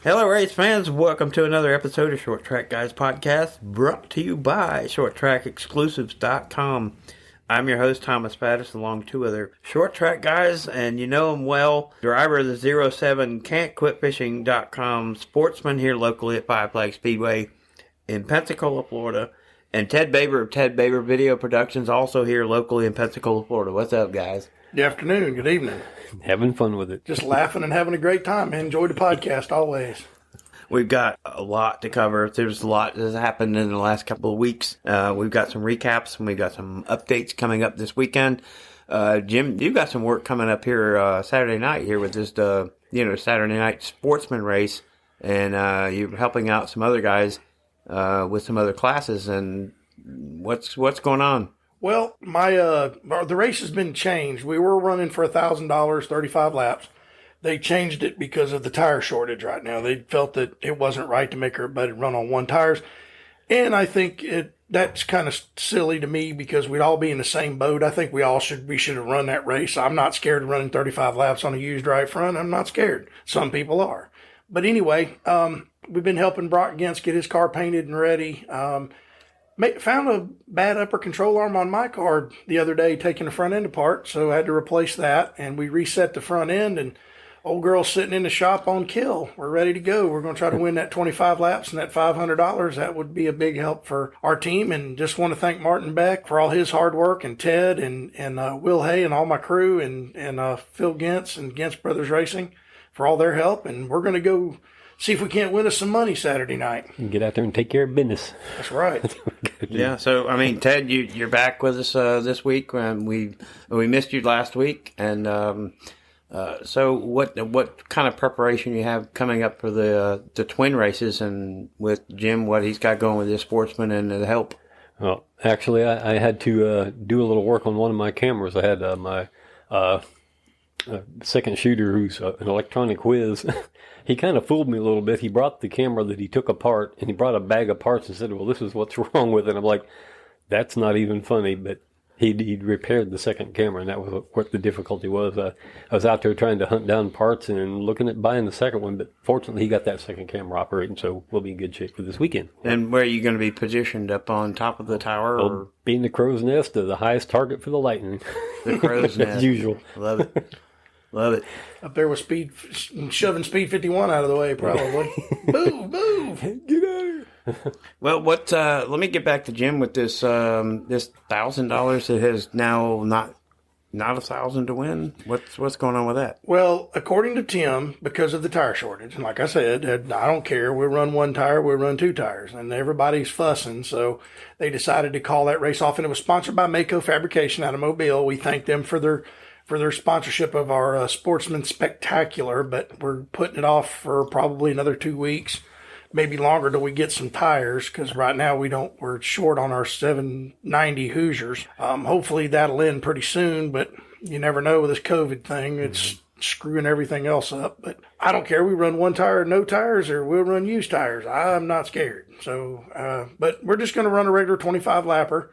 Hello, race fans. Welcome to another episode of Short Track Guys Podcast, brought to you by ShortTrackExclusives.com. I'm your host, Thomas Faddis, along with two other short track guys, and you know them well. Driver of the 07 Can'tQuitFishing.com, sportsman here locally at Five Flag Speedway in Pensacola, Florida, and Ted Baber of Ted Baber Video Productions, also here locally in Pensacola, Florida. What's up, guys? Good afternoon. Good evening. Having fun with it. Just laughing and having a great time. Enjoy the podcast always. We've got a lot to cover. There's a lot that's happened in the last couple of weeks. We've got some recaps and we've got some updates coming up this weekend. Jim, you've got some work coming up here Saturday night here with this, Saturday night sportsman race, and you're helping out some other guys with some other classes. And what's going on? Well, the race has been changed. We were running for $1,000, 35 laps. They changed it because of the tire shortage right now. They felt that it wasn't right to make everybody run on one tires. And I think that's kind of silly to me because we'd all be in the same boat. I think we should have run that race. I'm not scared of running 35 laps on a used right front. I'm not scared. Some people are. But anyway, we've been helping Brock Gentz get his car painted and ready. Found a bad upper control arm on my car the other day taking the front end apart, so I had to replace that, and we reset the front end, and old girl's sitting in the shop on kill. We're ready to go. We're going to try to win that 25 laps and that $500. That would be a big help for our team, and just want to thank Martin Beck for all his hard work, and Ted and Will Hay and all my crew, and Phil Gentz and Gentz Brothers Racing for all their help, and we're going to go see if we can't win us some money Saturday night. Get out there and take care of business. That's right. Yeah, so, Ted, you're back with us this week. We missed you last week. And so what kind of preparation you have coming up for the twin races, and with Jim, what he's got going with his sportsman and the help? Well, actually, I had to do a little work on one of my cameras. I had my second shooter, who's an electronic whiz. He kind of fooled me a little bit. He brought the camera that he took apart, and he brought a bag of parts and said, well, this is what's wrong with it. I'm like, that's not even funny. But he'd repaired the second camera, and that was what the difficulty was. I was out there trying to hunt down parts and looking at buying the second one, but fortunately he got that second camera operating, so we'll be in good shape for this weekend. And where are you going to be positioned, up on top of the tower? Or being the crow's nest, the highest target for the Lightning. The crow's nest. As usual. Love it. Love it. Up there with shoving Speed 51 out of the way, probably. Move. Get out. Well, let me get back to Jim with this $1,000 that has now not $1,000 to win. What's going on with that? Well, according to Tim, because of the tire shortage, and like I said, I don't care. We'll run one tire, we'll run two tires, and everybody's fussing. So they decided to call that race off, and it was sponsored by Mako Fabrication out of Mobile. We thank them for their sponsorship of our Sportsman Spectacular, but we're putting it off for probably another 2 weeks, maybe longer, till we get some tires, because right now we're short on our 790 Hoosiers. Hopefully that'll end pretty soon, but you never know with this COVID thing. It's screwing everything else up. But I don't care. We run one tire, no tires, or we'll run used tires. I'm not scared. So, but we're just going to run a regular 25 lapper.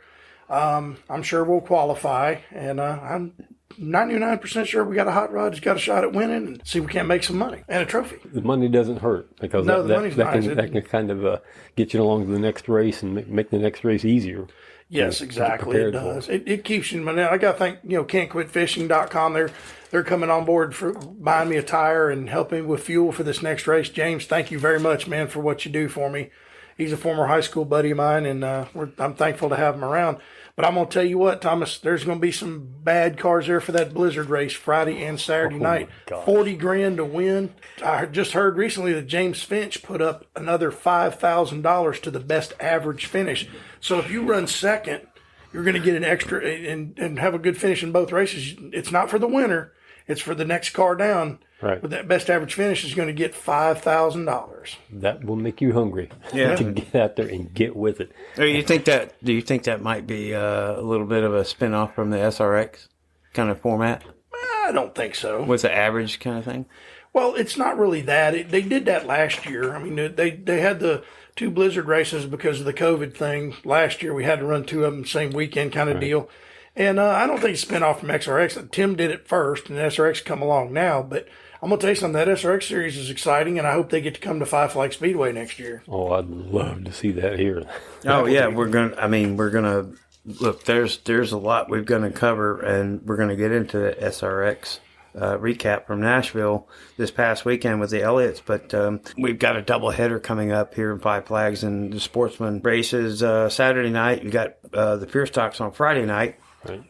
I'm sure we'll qualify, and I'm 99% sure we got a hot rod that's got a shot at winning, and see if we can't make some money and a trophy. The money doesn't hurt, because the money's nice. That can kind of get you along to the next race and make the next race easier. Yes, exactly. It does. It keeps you. I got to thank Can'tQuitFishing.com. They're coming on board for buying me a tire and helping with fuel for this next race. James, thank you very much, man, for what you do for me. He's a former high school buddy of mine, and I'm thankful to have him around. But I'm going to tell you what, Thomas, there's going to be some bad cars there for that Blizzard race Friday and Saturday night. $40,000 to win. I just heard recently that James Finch put up another $5,000 to the best average finish. So if you run second, you're going to get an extra and have a good finish in both races. It's not for the winner. It's for the next car down. Right. But that best average finish is going to get $5,000. That will make you hungry. Yeah. To get out there and get with it. Do you think that might be a little bit of a spin-off from the SRX kind of format? I don't think so. With the average kind of thing? Well, it's not really that. They did that last year. I mean, they had the two Blizzard races because of the COVID thing. Last year we had to run two of them the same weekend kind of deal. And I don't think it's spin off from SRX. Tim did it first, and SRX come along now. But I'm going to tell you something. That SRX series is exciting, and I hope they get to come to Five Flag Speedway next year. Oh, I'd love to see that here. Oh yeah, we're gonna look. There's a lot we're gonna cover, and we're gonna get into the SRX recap from Nashville this past weekend with the Elliots. But we've got a double header coming up here in Five Flags, and the Sportsman races Saturday night. You got the Pure Stocks on Friday night. Right.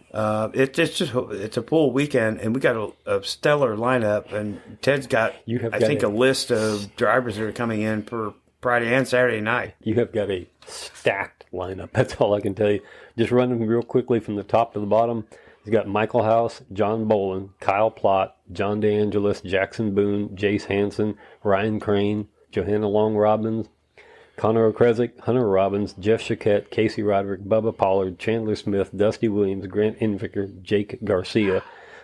It's a full weekend, and we got a stellar lineup. And Ted's got, a list of drivers that are coming in for Friday and Saturday night. You have got a stacked lineup. That's all I can tell you. Just running real quickly from the top to the bottom. He's got Michael House, John Bolin, Kyle Plott, John DeAngelis, Jackson Boone, Jace Hansen, Ryan Crane, Johanna Long Robbins, Connor Okrezik, Hunter Robbins, Jeff Chiquette, Casey Roderick, Bubba Pollard, Chandler Smith, Dusty Williams, Grant Invicker, Jake Garcia,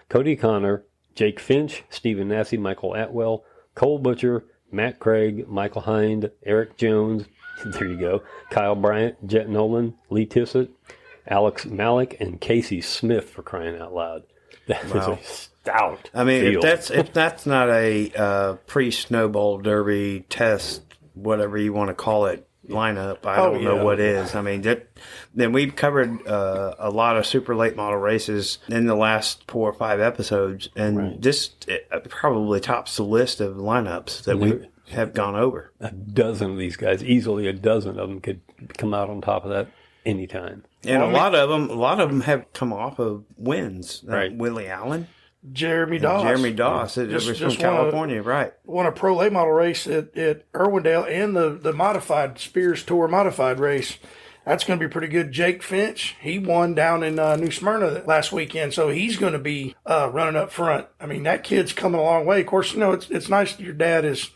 Cody Connor, Jake Finch, Stephen Nassy, Michael Atwell, Cole Butcher, Matt Craig, Michael Hind, Eric Jones, there you go, Kyle Bryant, Jet Nolan, Lee Tissett, Alex Malik, and Casey Smith, for crying out loud. That is a stout field. if that's not a pre-snowball derby test, whatever you want to call it, lineup, I don't know what is. I mean, then we've covered a lot of super late model races in the last 4 or 5 episodes, and this probably tops the list of lineups that we have gone over. A dozen of these guys, easily a dozen of them, could come out on top of that anytime. And a lot of them have come off of wins. Right. Willie Allen. Jeremy Doss. It was from California, right. Won a pro late model race at Irwindale and the modified Spears Tour modified race. That's going to be pretty good. Jake Finch, he won down in New Smyrna last weekend, so he's going to be running up front. I mean, that kid's coming a long way. Of course, it's nice that your dad is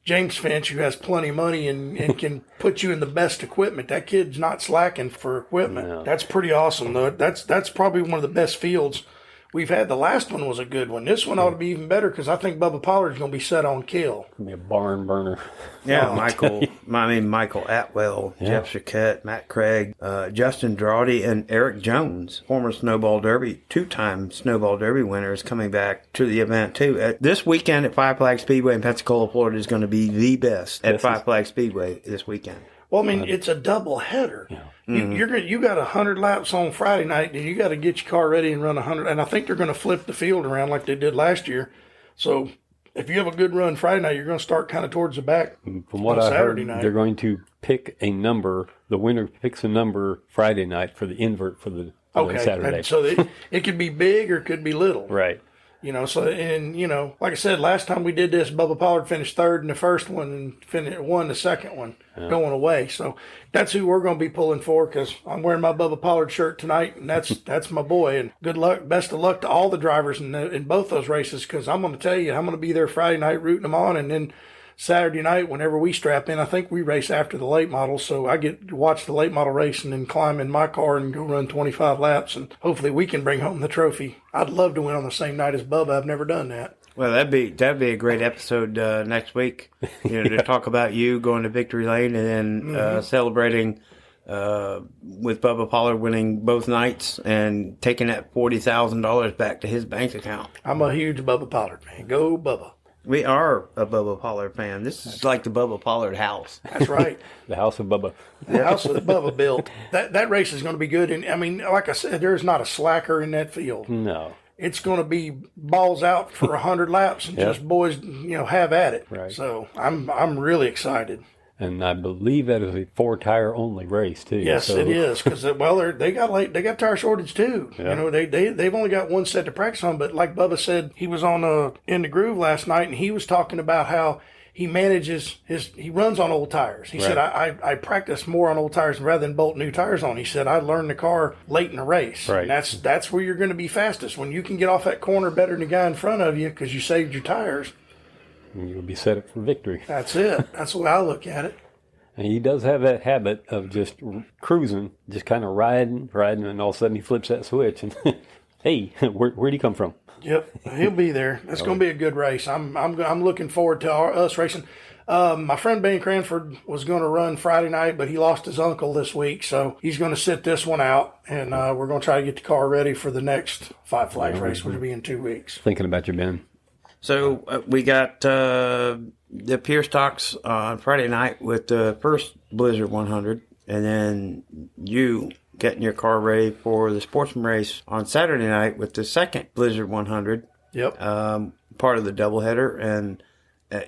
James Finch, who has plenty of money and can put you in the best equipment. That kid's not slacking for equipment. No. That's pretty awesome, though. That's probably one of the best fields we've had. The last one was a good one. This one ought to be even better because I think Bubba Pollard's going to be set on kill. Be a barn burner. Yeah, Michael Atwell, Jeff Chiquette, Matt Craig, Justin Drawdy, and Eric Jones, former Snowball Derby, 2-time Snowball Derby winner, is coming back to the event too. This weekend at Five Flag Speedway in Pensacola, Florida, is going to be the best at Five Flag Speedway this weekend. Well, I mean, it's a double header. Yeah. You got 100 laps on Friday night, and you got to get your car ready and run 100. And I think they're going to flip the field around like they did last year. So if you have a good run Friday night, you're going to start kind of towards the back. From what I heard, they're going to pick a number. The winner picks a number Friday night for the invert for the Saturday. And so it could be big or it could be little. Right. Like I said, last time we did this, Bubba Pollard finished third in the first one and won the second one going away. So that's who we're going to be pulling for because I'm wearing my Bubba Pollard shirt tonight, and that's my boy. And good luck, best of luck to all the drivers in both those races because I'm going to tell you, I'm going to be there Friday night rooting them on, and then Saturday night, whenever we strap in, I think we race after the late model, so I get to watch the late model race and then climb in my car and go run 25 laps, and hopefully we can bring home the trophy. I'd love to win on the same night as Bubba. I've never done that. Well, that'd be a great episode next week. To talk about you going to Victory Lane and then celebrating with Bubba Pollard winning both nights and taking that $40,000 back to his bank account. I'm a huge Bubba Pollard fan. Go Bubba. We are a Bubba Pollard fan. This is like the Bubba Pollard house. That's right. The house of Bubba. The house that Bubba built. That race is going to be good. And I mean, like I said, there's not a slacker in that field. No. It's going to be balls out for 100 laps and just boys, have at it. Right. So I'm really excited. And I believe that is a 4-tire only race too. Yes, it is because they got tire shortage too. Yeah. They've only got one set to practice on. But like Bubba said, he was on In the Groove last night, and he was talking about how he manages he runs on old tires. He said I practice more on old tires rather than bolt new tires on. He said I learned the car late in the race. Right. And that's where you're going to be fastest when you can get off that corner better than the guy in front of you because you saved your tires. And you'll be set up for victory. That's it. That's the way I look at it. And he does have that habit of just cruising, just kind of riding, and all of a sudden he flips that switch and, hey, where'd he come from? Yep, he'll be there. It's going to be a good race. I'm looking forward to us racing. My friend Ben Cranford was going to run Friday night, but he lost his uncle this week, so he's going to sit this one out, and we're going to try to get the car ready for the next Five Flags race, which will be in 2 weeks. Thinking about you, Ben. So we got the Pier Stocks on Friday night with the first Blizzard 100, and then you getting your car ready for the Sportsman race on Saturday night with the second Blizzard 100. Yep. Part of the doubleheader, and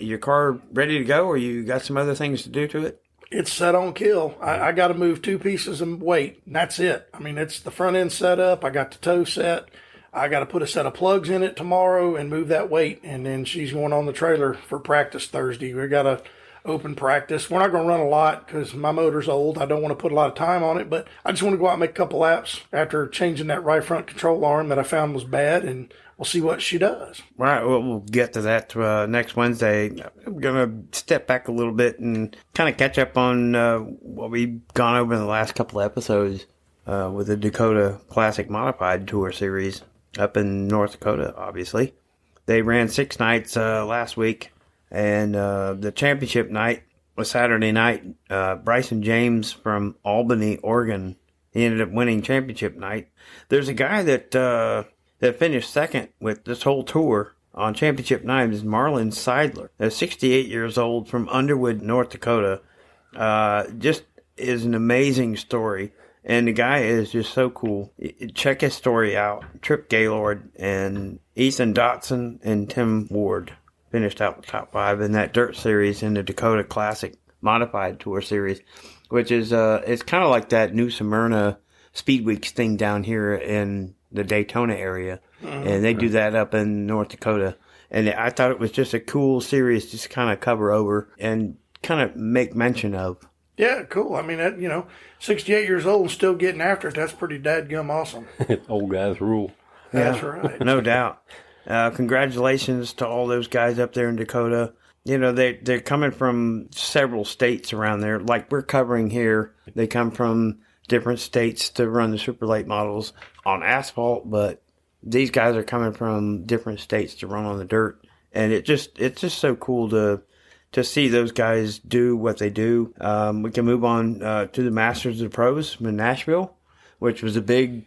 your car ready to go, or you got some other things to do to it? It's set on kill. I got to move 2 pieces of weight, and that's it. I mean, it's the front end set up. I got the toe set. I got to put a set of plugs in it tomorrow and move that weight, and then she's going on the trailer for practice Thursday. We got to open practice. We're not going to run a lot because my motor's old. I don't want to put a lot of time on it, but I just want to go out and make a couple laps after changing that right front control arm that I found was bad, and we'll see what she does. All right, well, we'll get to that next Wednesday. I'm going to step back a little bit and kind of catch up on what we've gone over in the last couple of episodes with the Dakota Classic Modified Tour Series up in North Dakota, obviously. They ran 6 nights last week, and the championship night was Saturday night. Bryson James from Albany, Oregon, he ended up winning championship night. There's a guy that finished second with this whole tour on championship night is Marlon Seidler. They're 68 years old from Underwood, North Dakota. Just is an amazing story. And the guy is just so cool. Check his story out. Trip Gaylord and Ethan Dotson and Tim Ward finished out the top 5 in that dirt series in the Dakota Classic Modified Tour Series, which is it's kind of like that New Smyrna Speed Weeks thing down here in the Daytona area. And they do that up in North Dakota. And I thought it was just a cool series just to kind of cover over and kind of make mention of. Yeah, cool. I mean, that, 68 years old and still getting after it, that's pretty dadgum awesome. Old guys rule. That's right. No doubt. Congratulations to all those guys up there in Dakota. They're coming from several states around there. Like we're covering here, they come from different states to run the super late models on asphalt, but these guys are coming from different states to run on the dirt. And it's just so cool to see those guys do what they do. We can move on to the Masters of the Pros in Nashville, which was a big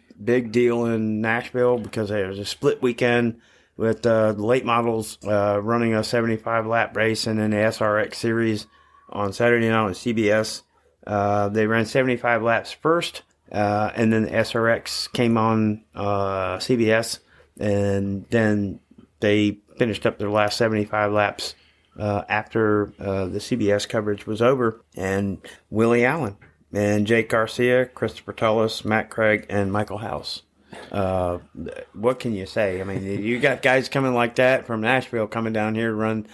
deal in Nashville because there was a split weekend with the late models running a 75-lap race, and then the SRX series on Saturday night on CBS. They ran 75 laps first, and then the SRX came on CBS, and then they finished up their last 75 laps after the CBS coverage was over. And Willie Allen and Jake Garcia, Christopher Tullis, Matt Craig, and Michael House. What can you say? I mean, you got guys coming like that from Nashville coming down here to run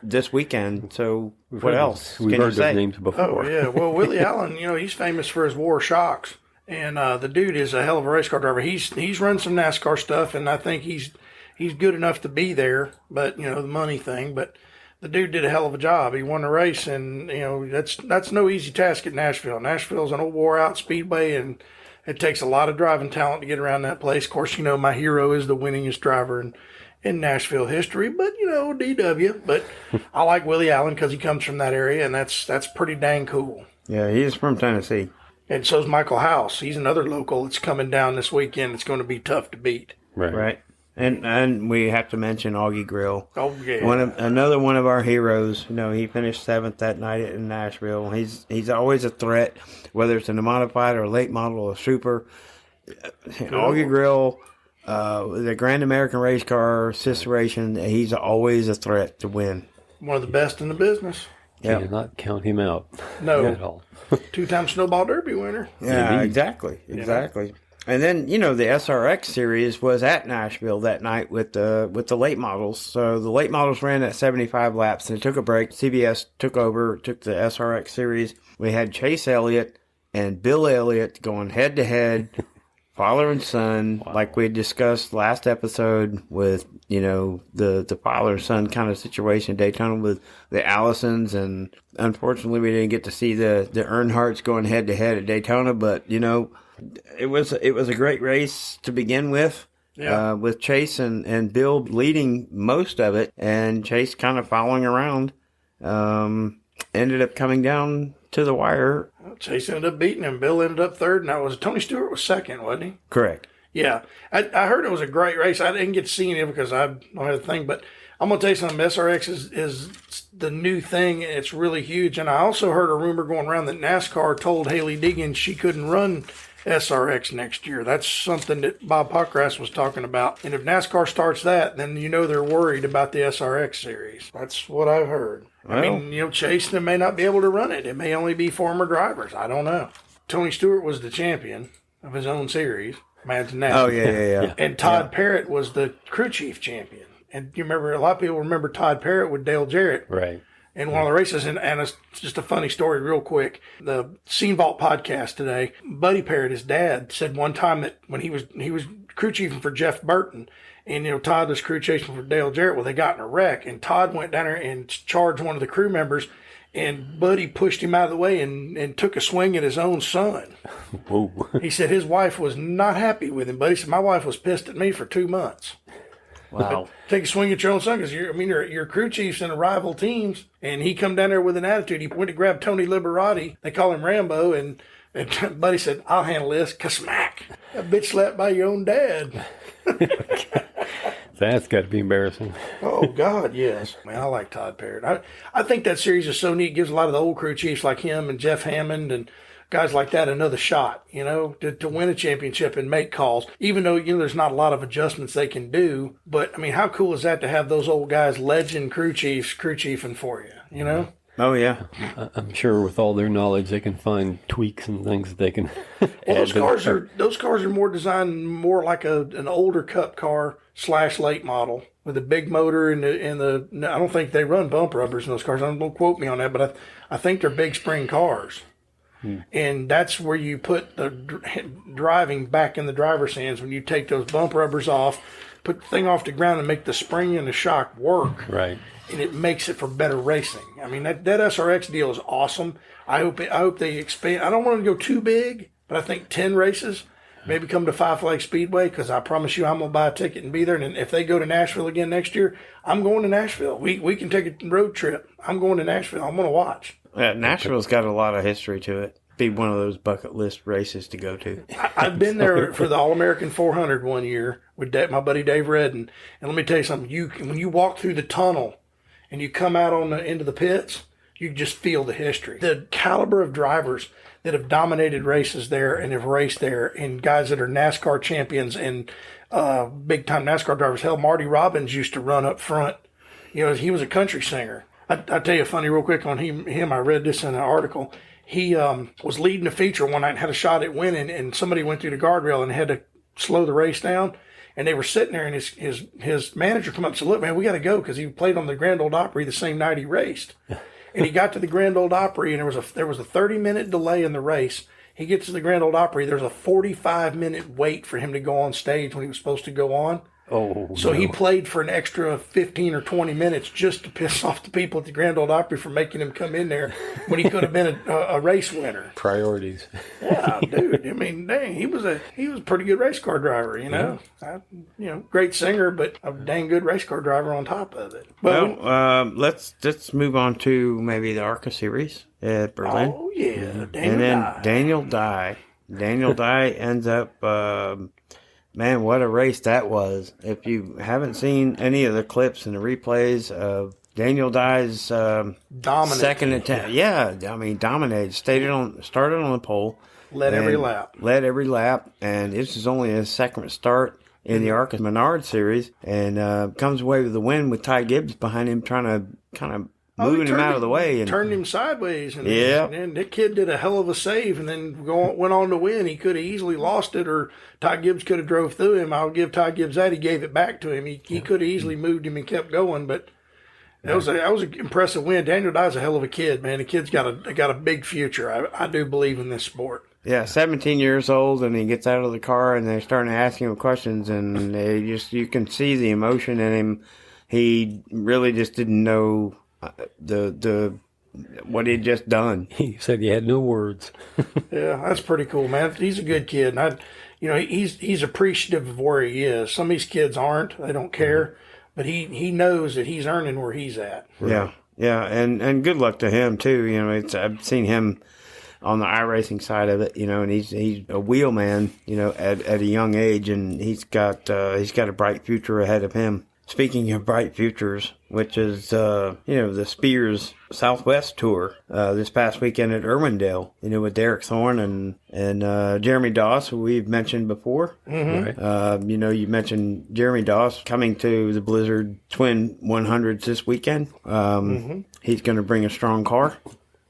this weekend. So what else We've can heard you say? those names before. Oh, yeah. Well, Willie Allen, he's famous for his War shocks. And the dude is a hell of a race car driver. He's run some NASCAR stuff, and I think he's good enough to be there. But, the money thing. But the dude did a hell of a job. He won the race, and, that's no easy task at Nashville. Nashville's an old wore-out speedway, and it takes a lot of driving talent to get around that place. Of course, my hero is the winningest driver in Nashville history, but, DW. But I like Willie Allen because he comes from that area, and that's pretty dang cool. Yeah, he is from Tennessee. And so's Michael House. He's another local that's coming down this weekend. It's going to be tough to beat. Right. And we have to mention Augie Grill. Oh, yeah. Another one of our heroes. He finished 7th that night in Nashville. He's always a threat, whether it's in a modified or a late model or super. Augie Grill, the Grand American Race Car Association, he's always a threat to win. One of the best in the business. Yeah. Cannot count him out. No. At all. 2-time Snowball Derby winner. Yeah, exactly. And then, the SRX series was at Nashville that night with the late models. So the late models ran at 75 laps. They took a break. CBS took the SRX series. We had Chase Elliott and Bill Elliott going head-to-head, father and son, like we discussed last episode with, the father-son kind of situation in Daytona with the Allisons. And unfortunately, we didn't get to see the Earnhardts going head-to-head at Daytona, but, it was a great race to begin with, with Chase and Bill leading most of it, and Chase kind of following around. Ended up coming down to the wire. Well, Chase ended up beating him. Bill ended up third, and Tony Stewart was second, wasn't he? Correct. Yeah. I heard it was a great race. I didn't get to see any of it because I don't have the thing, but I'm going to tell you something. SRX is the new thing, and it's really huge. And I also heard a rumor going around that NASCAR told Haley Deegan she couldn't run SRX next year. That's something that Bob Pockras was talking about. And if NASCAR starts that, then they're worried about the SRX series. That's what I've heard. Well, I mean, Chase them may not be able to run it. It may only be former drivers. I don't know. Tony Stewart was the champion of his own series. Imagine that. Oh, yeah. And Todd Parrott was the crew chief champion. And you remember, a lot of people remember Todd Parrott with Dale Jarrett. Right. In one of the races, and it's just a funny story real quick. The Scene Vault podcast today, Buddy Parrott, his dad, said one time that when he was crew chiefing for Jeff Burton, and Todd was crew chiefing for Dale Jarrett, well, they got in a wreck, and Todd went down there and charged one of the crew members, and Buddy pushed him out of the way and took a swing at his own son. Whoa. He said his wife was not happy with him, but he said, my wife was pissed at me for 2 months. Wow. Take a swing at your own son because you're crew chiefs in the rival teams, and he come down there with an attitude. He went to grab Tony Liberati. They call him Rambo, and Buddy said, "I'll handle this." Ka-smack! That bitch slapped by your own dad. That's got to be embarrassing. Oh God, yes. Man, I like Todd Parrott. I think that series is so neat. It gives a lot of the old crew chiefs like him and Jeff Hammond and guys like that another shot, to win a championship and make calls, even though, there's not a lot of adjustments they can do. But, I mean, how cool is that to have those old guys, legend crew chiefing for you, Oh, yeah. I'm sure with all their knowledge, they can find tweaks and things that they can Well, add those cars are more designed more like an older Cup car / late model with a big motor and the I don't think they run bump rubbers in those cars. Don't quote me on that, but I think they're big spring cars. And that's where you put the driving back in the driver's hands when you take those bump rubbers off, put the thing off the ground and make the spring and the shock work. Right. And it makes it for better racing. I mean, that SRX deal is awesome. I hope they expand. I don't want to go too big, but I think 10 races, maybe come to Five Flag Speedway, because I promise you I'm going to buy a ticket and be there. And if they go to Nashville again next year, I'm going to Nashville. We can take a road trip. I'm going to Nashville. I'm going to watch. Yeah, Nashville's got a lot of history to it. Be one of those bucket list races to go to. I've been there for the All-American 400 one year with my buddy Dave Redden. And let me tell you something. When you walk through the tunnel and you come out into the pits, you just feel the history. The caliber of drivers that have dominated races there and have raced there, and guys that are NASCAR champions and big-time NASCAR drivers. Hell, Marty Robbins used to run up front. He was a country singer. I'll tell you a funny real quick on him. I read this in an article. He was leading a feature one night and had a shot at winning, and somebody went through the guardrail and had to slow the race down. And they were sitting there, and his manager come up and said, "Look, man, we got to go," because he played on the Grand Ole Opry the same night he raced. And he got to the Grand Ole Opry, and there was a 30-minute delay in the race. He gets to the Grand Ole Opry. There's a 45-minute wait for him to go on stage when he was supposed to go on. Oh, so no. he played for an extra 15 or 20 minutes just to piss off the people at the Grand Ole Opry for making him come in there when he could have been a race winner. Priorities. Yeah, dude. I mean, dang, he was a pretty good race car driver. Great singer, but a dang good race car driver on top of it. But Let's move on to maybe the ARCA series at Berlin. Oh yeah, Daniel Dye. Daniel Dye ends up. Man, what a race that was. If you haven't seen any of the clips and the replays of Daniel Dye's second attempt, dominated. Started on the pole. Led every lap. And this is only his second start in the ARCA Menard series. And comes away with the win with Ty Gibbs behind him trying to kind of moving him out of the way. And turned him sideways. And yeah. And that kid did a hell of a save and then went on to win. He could have easily lost it, or Ty Gibbs could have drove through him. I'll give Ty Gibbs that. He gave it back to him. He could have easily moved him and kept going, but that was an impressive win. Daniel Dye's a hell of a kid, man. The kid's got a big future. I do believe in this sport. Yeah, 17 years old, and he gets out of the car, and they're starting to ask him questions, and you can see the emotion in him. He really just didn't know what he'd just done. He said he had no words. Yeah, that's pretty cool, man. He's a good kid, and he's appreciative of where he is. Some of these kids aren't; they don't care, but he knows that he's earning where he's at. Yeah, Yeah, and good luck to him too. You know, I've seen him on the iRacing side of it. You know, and he's a wheelman. You know, at a young age, and he's got a bright future ahead of him. Speaking of bright futures, which is the Spears Southwest Tour this past weekend at Irwindale. You know, with Derek Thorne and Jeremy Doss, who we've mentioned before. Mm-hmm. Right. You know, you mentioned Jeremy Doss coming to the Blizzard Twin 100s this weekend. He's going to bring a strong car,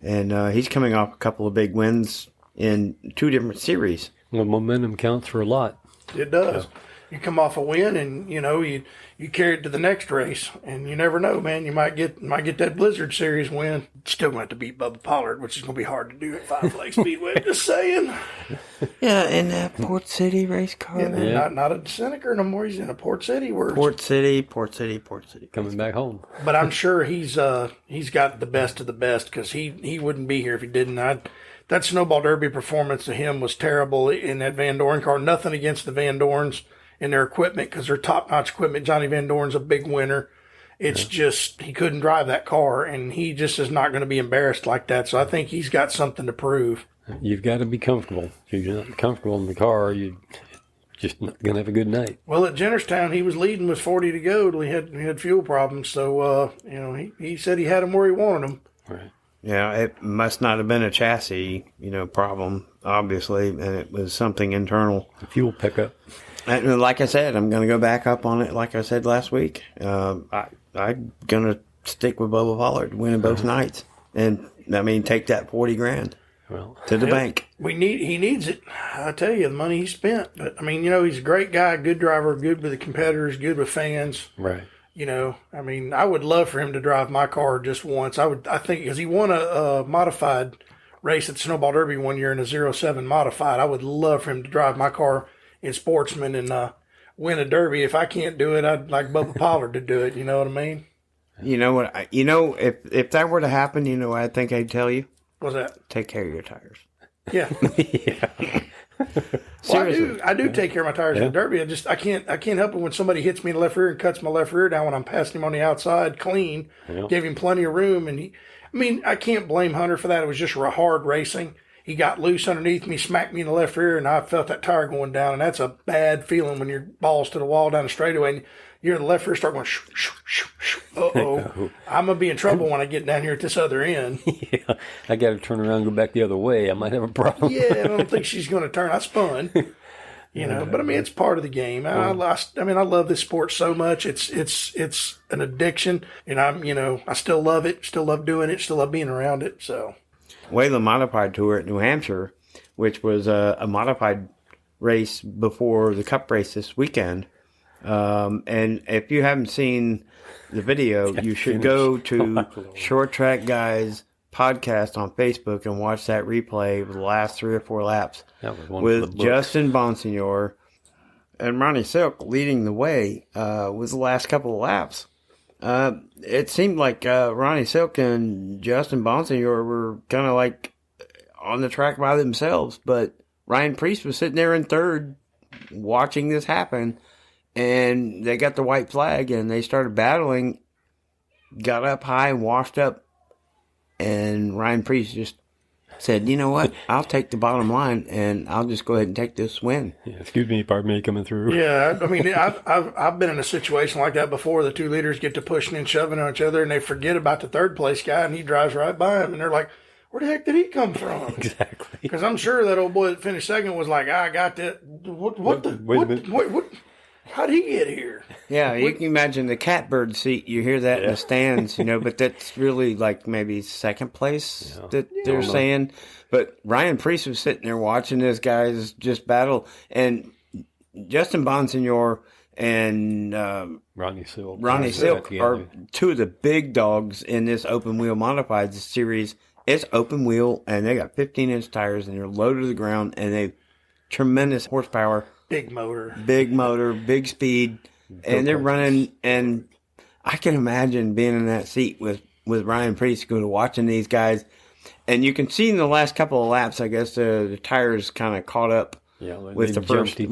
and he's coming off a couple of big wins in 2 different series. Well, momentum counts for a lot. It does. You come off a win, and you carry it to the next race, and you never know, man. You might get that Blizzard Series win. Still going to have to beat Bubba Pollard, which is going to be hard to do at Five Flag Speedway. Just saying. Yeah, in that Port City race car. Yeah. Not a Seneca no more. He's in a Port City. Port City. Coming back home. But I'm sure he's got the best of the best, because he wouldn't be here if he didn't. That Snowball Derby performance to him was terrible in that Van Dorn car. Nothing against the Van Dorns and their equipment, because they're top-notch equipment. Johnny Van Dorn's a big winner. It's just he couldn't drive that car, and he just is not going to be embarrassed like that. So I think he's got something to prove. You've got to be comfortable. If you're not comfortable in the car, you're just not going to have a good night. Well, at Jennerstown, he was leading with 40 to go till he had fuel problems. So, he said he had them where he wanted them. Right. Yeah, it must not have been a chassis, problem, obviously, and it was something internal. The fuel pickup. And like I said, I'm going to go back up on it like I said last week. I'm going to stick with Bubba Pollard winning both nights. And, take that $40,000 to the bank. He needs it. I tell you, the money he spent. But, he's a great guy, good driver, good with the competitors, good with fans. Right. I would love for him to drive my car just once. I think, because he won a modified race at Snowball Derby one year in a 07 modified. I would love for him to drive my car in Sportsman and win a Derby. If I can't do it, I'd like Bubba Pollard to do it. You know what I mean? You know what? If that were to happen, I think I'd tell you. What's that? Take care of your tires. Yeah. Yeah. Well, I do take care of my tires in the Derby. I can't help it when somebody hits me in the left rear and cuts my left rear down when I'm passing him on the outside clean. Yeah. Gave him plenty of room, and I can't blame Hunter for that. It was just hard racing. He got loose underneath me, smacked me in the left rear, and I felt that tire going down. And that's a bad feeling when your balls to the wall down the straightaway, and you're in the left rear start going shoo, shoo, shoo, shoo. Uh-oh. I'm going to be in trouble when I get down here at this other end. Yeah, I got to turn around and go back the other way. I might have a problem. Yeah, I don't think she's going to turn. I spun. But it's part of the game. I love this sport so much. It's an addiction, and I still love it. Still love doing it. Still love being around it. So. Wayland Modified Tour at New Hampshire, which was a modified race before the Cup race this weekend. And if you haven't seen the video, you should go to Short Track Guys podcast on Facebook and watch that replay of the last 3 or 4 laps with Justin Bonsignor and Ronnie Silk leading the way with the last couple of laps. It seemed like Ronnie Silk and Justin Bonsignor were kind of like on the track by themselves, but Ryan Priest was sitting there in third watching this happen, and they got the white flag and they started battling, got up high and washed up, and Ryan Priest just said, you know what, I'll take the bottom line and I'll just go ahead and take this win. Yeah, excuse me, pardon me, coming through. Yeah, I've been in a situation like that before. The 2 leaders get to pushing and shoving on each other, and they forget about the third place guy, and he drives right by him, and they're like, where the heck did he come from? Exactly. Because I'm sure that old boy that finished second was like, I got that. What? Wait a minute. How'd he get here? Yeah, you can imagine the catbird seat. You hear that in the stands, but that's really like maybe second place that they're saying. But Ryan Priest was sitting there watching this guys just battle. And Justin Bonsignor and Ronnie Silk are 2 of the big dogs in this open wheel modified series. It's open wheel, and they got 15-inch tires, and they're low to the ground, and they tremendous horsepower. Big motor, big speed, and they're running. And I can imagine being in that seat with Ryan Priest, going to watching these guys. And you can see in the last couple of laps, I guess the tires kind of caught up with the first 2,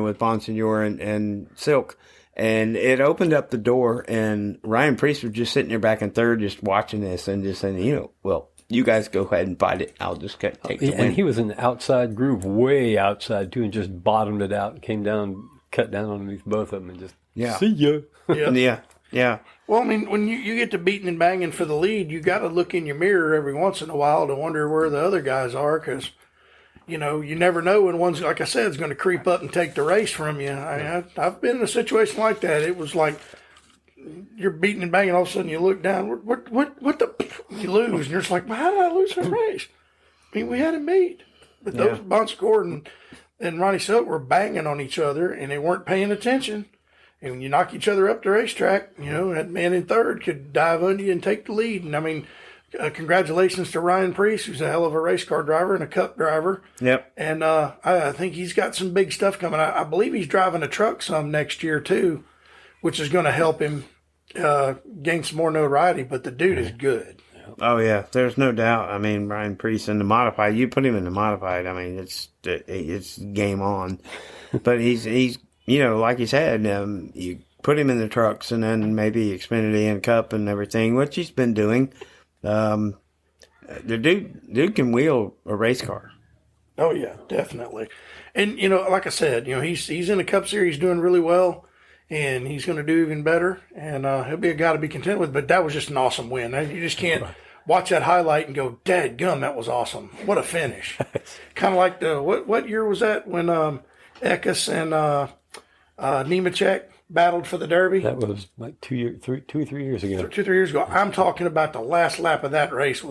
with Bonsignor and Silk. And it opened up the door, and Ryan Priest was just sitting there back in third, just watching this and just saying, well, you guys go ahead and fight it. I'll just take the win. And he was in the outside groove, way outside, too, and just bottomed it out and came down, cut down underneath both of them and just, see ya. Yeah. Well, I mean, when you get to beating and banging for the lead, you got to look in your mirror every once in a while to wonder where the other guys are, because you never know when one's, like I said, is going to creep up and take the race from you. I've been in a situation like that. It was like you're beating and banging, all of a sudden you look down, what the, you lose, and you're just like, well, how did I lose the race? I mean, we had it beat. But those Bon Gordon and Ronnie Silk were banging on each other, and they weren't paying attention. And when you knock each other up the racetrack, that man in third could dive under you and take the lead. And I mean, congratulations to Ryan Priest, who's a hell of a race car driver and a cup driver. Yep. And I think he's got some big stuff coming. I believe he's driving a truck some next year too, which is going to help him gain some more notoriety. But the dude is good. Oh yeah, there's no doubt. I mean, Ryan Priest in the modified. You put him in the modified. I mean, it's game on. But he's like you said, you put him in the trucks and then maybe Xfinity and Cup and everything, which he's been doing. The dude can wheel a race car. Oh yeah, definitely. And like I said, he's in the Cup Series doing really well, and he's going to do even better. And he'll be a guy to be content with. But that was just an awesome win. You just can't watch that highlight and go, "Dadgum, that was awesome! What a finish!" Kind of like what year was that when Eckes and Nemechek battled for the Derby? That was like 2 or 3 years ago. 2 or 3 years ago. I'm talking about the last lap of that race.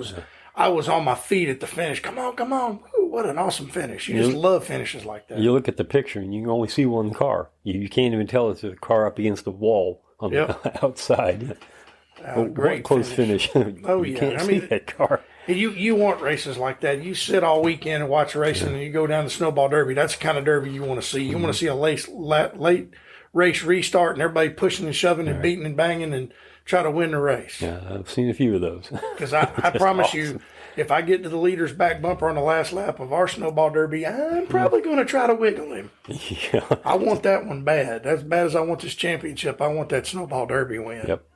I was on my feet at the finish. Come on. Woo, what an awesome finish. You just love finishes like that. You look at the picture and you can only see one car. You can't even tell it's a car up against the wall on the outside. Great close finish. Oh, you yeah. can't see that car. You want races like that. You sit all weekend and watch racing, and you go down the Snowball Derby. That's the kind of derby you want to see. You want to see a late race restart and everybody pushing and shoving and beating and banging and try to win the race. Yeah, I've seen a few of those. Because I promise you, if I get to the leader's back bumper on the last lap of our Snowball Derby, I'm probably going to try to wiggle him. Yeah. I want that one bad. As bad as I want this championship, I want that Snowball Derby win. Yep.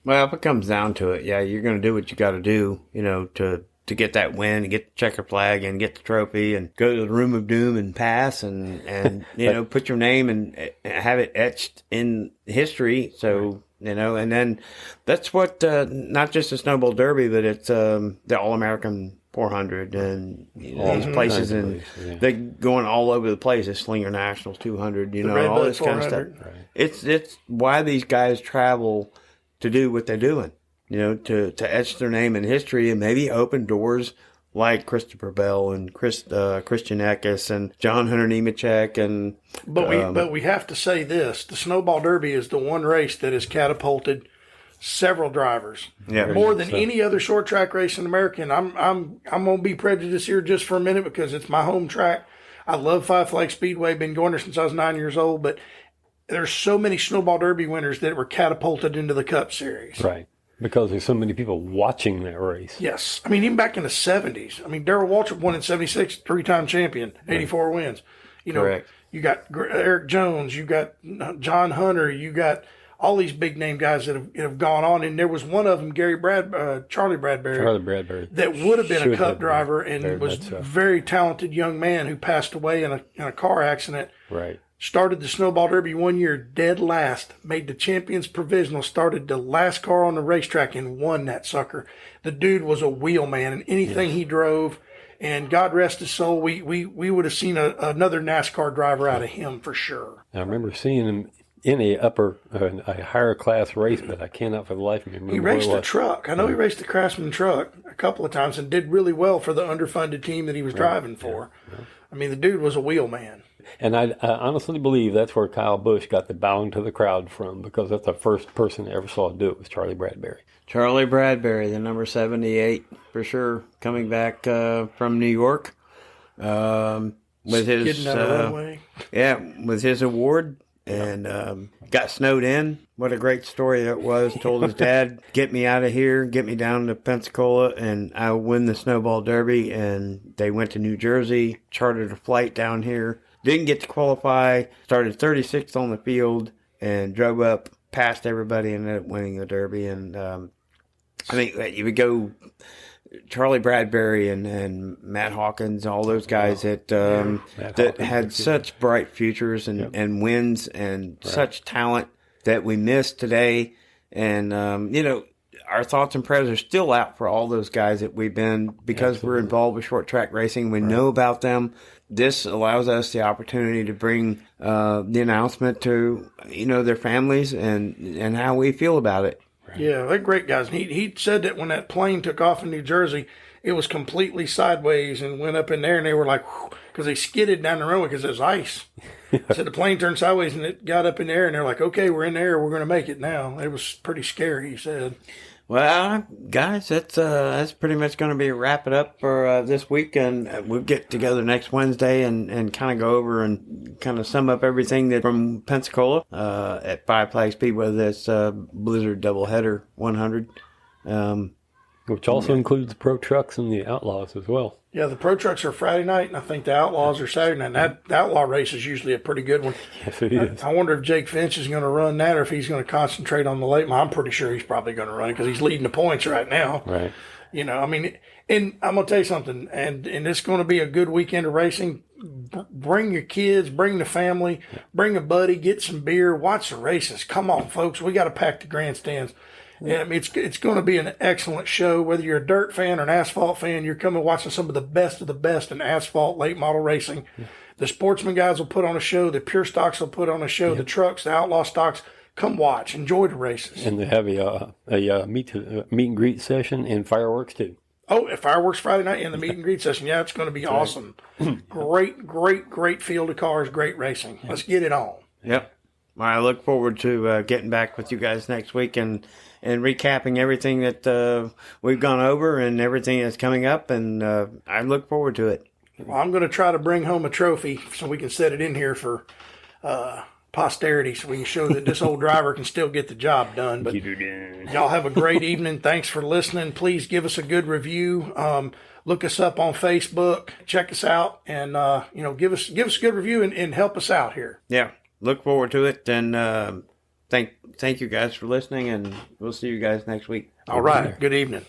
Well, if it comes down to it, you're going to do what you got to do, to get that win and get the checker flag and get the trophy and go to the room of doom and pass and put your name and have it etched in history. So, and then that's what, not just the Snowball Derby, but it's the All-American 400 and these places, and they're going all over the place. The Slinger Nationals 200, all this kind of stuff. Right. It's why these guys travel to do what they're doing, to etch their name in history and maybe open doors like Christopher Bell and Christian Eckes and John Hunter Nemechek and. But we have to say this: the Snowball Derby is the one race that has catapulted several drivers, more than any other short track race in America. And I'm gonna be prejudiced here just for a minute because it's my home track. I love Five Flag Speedway. Been going there since I was 9 years old, but there's so many Snowball Derby winners that were catapulted into the Cup Series. Right. Because there's so many people watching that race. Yes. I mean, even back in the 70s. I mean, Darrell Waltrip won in 76, three-time champion, 84 wins. Correct. You got Eric Jones, you got John Hunter, you got all these big-name guys that have gone on. And there was one of them, Charlie Bradbury. That would have been a Cup driver and was a very talented young man who passed away in a car accident. Right. Started the Snowball Derby 1 year dead last, made the Champions Provisional, started the last car on the racetrack and won that sucker. The dude was a wheel man in anything he drove, and God rest his soul, we would have seen another NASCAR driver out of him for sure. I remember seeing him in a higher class race, but I cannot for the life of me remember. He raced a truck. I know he raced the Craftsman truck a couple of times and did really well for the underfunded team that he was driving for. Yeah. I mean, the dude was a wheel man. And I honestly believe that's where Kyle Busch got the bowing to the crowd from, because that's the first person I ever saw do it was Charlie Bradbury. Charlie Bradbury, the number 78 for sure, coming back from New York with his with his award, and got snowed in. What a great story that was. Told his dad, "Get me out of here, get me down to Pensacola, and I'll win the Snowball Derby." And they went to New Jersey, chartered a flight down here. Didn't get to qualify, started 36th on the field, and drove up past everybody and ended up winning the Derby. And I mean, you would go Charlie Bradbury and Matt Hawkins, all those guys that had such bright futures and wins and such talent that we missed today. And, our thoughts and prayers are still out for all those guys that we've been, because we're involved with short track racing. We know about them. This allows us the opportunity to bring the announcement to, their families and how we feel about it. Yeah, they're great guys. He said that when that plane took off in New Jersey, it was completely sideways and went up in there, and they were like, because they skidded down the runway because there's ice. So the plane turned sideways and it got up in the air, and they're like, okay, we're in the air, we're going to make it now. It was pretty scary, he said. Well, guys, that's pretty much going to be wrap it up for this week, and we'll get together next Wednesday and kind of go over and kind of sum up everything that from Pensacola at Five Flags Speedway, this Blizzard doubleheader 100. Which also includes the Pro Trucks and the Outlaws as well. Yeah, the Pro Trucks are Friday night, and I think the Outlaws are Saturday night. And the Outlaw race is usually a pretty good one. Yes, it is. I wonder if Jake Finch is going to run that, or if he's going to concentrate on the late model. I'm pretty sure he's probably going to run it because he's leading the points right now. Right. And I'm going to tell you something, and it's going to be a good weekend of racing. Bring your kids, bring the family, bring a buddy, get some beer, watch the races. Come on, folks. We got to pack the grandstands. Yeah, it's going to be an excellent show. Whether you're a dirt fan or an asphalt fan, you're coming watching some of the best in asphalt late model racing. Yeah. The sportsman guys will put on a show. The pure stocks will put on a show. Yeah. The trucks, the outlaw stocks. Come watch. Enjoy the races. And they have a meet and greet session and fireworks too. Oh, fireworks Friday night and the meet and greet session. Yeah, it's going to be awesome. Great field of cars. Great racing. Yeah. Let's get it on. Yep. Well, I look forward to getting back with you guys next week and recapping everything that we've gone over and everything that's coming up, and I look forward to it. Well, I'm going to try to bring home a trophy so we can set it in here for posterity, so we can show that this old driver can still get the job done. But y'all have a great evening. Thanks for listening. Please give us a good review. Look us up on Facebook. Check us out, and give us a good review and help us out here. Yeah. Look forward to it, and thank you guys for listening, and we'll see you guys next week. All right. Good evening.